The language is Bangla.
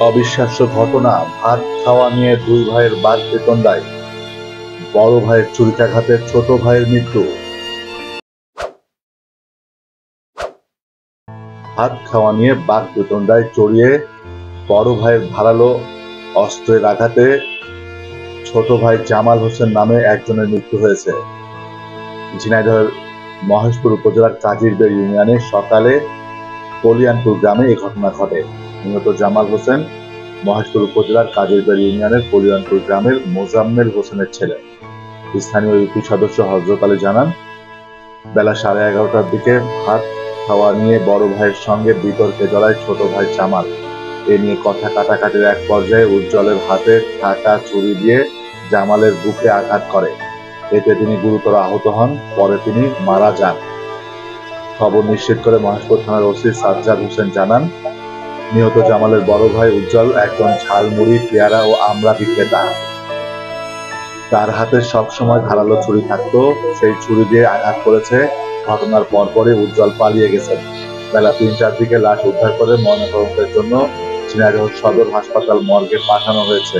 অবিশ্বাস্য ঘটনা, ভাত খাওয়া নিয়ে দুই ভাইয়ের বাকবিতণ্ডায় বড় ভাইয়ের ছুরিকাঘাতে ছোট ভাইয়ের মৃত্যু। ভাত খাওয়া নিয়ে বাকবিতণ্ডায় জড়িয়ে বড় ভাইয়ের ধারালো অস্ত্রের আঘাতে ছোট ভাই জামাল হোসেন নামে একজনের মৃত্যু হয়েছে। ঝিনাইদহের মহেশপুর উপজেলার কাজিরবেড় ইউনিয়নে সকালে কলিয়ানপুর গ্রামে এই ঘটনা ঘটে। নিহত জামাল হোসেন মহেশপুর উপজেলার কাজিরবেড় ইউনিয়নের কলিয়ানপুর গ্রামের মোজাম্মেল হোসেনের ছেলে। স্থানীয় ইউপি সদস্য হযরত আলী জানান, বেলা 11:30টার দিকে ভাত খাওয়া নিয়ে বড় ভাইয়ের সঙ্গে বিতর্কে জড়ায় ছোট ভাই জামাল। এ নিয়ে কথা কাটাকাটির এক পর্যায়ে উজ্জ্বলের হাতে থাকা ছুরি দিয়ে জামালের বুকে আঘাত করে। এতে তিনি গুরুতর আহত হন, পরে তিনি মারা যান। খবর নিশ্চিত করে মহেশপুর থানার ওসি সাজ্জাদ হোসেন জানান, নিহত জামালের বড় ভাই উজ্জ্বল একজন ঝালমুড়ি, পেয়ারা ও আমড়া বিক্রেতা। তার হাতে সবসময় ধারালো ছুরি থাকতো, সেই ছুরি দিয়ে আঘাত করেছে। ঘটনার পরপরই উজ্জ্বল পালিয়ে গেছেন। বেলা 3টার দিকে লাশ উদ্ধার করে ময়নাতদন্তের জন্য ঝিনাইদহ সদর হাসপাতাল মর্গে পাঠানো হয়েছে।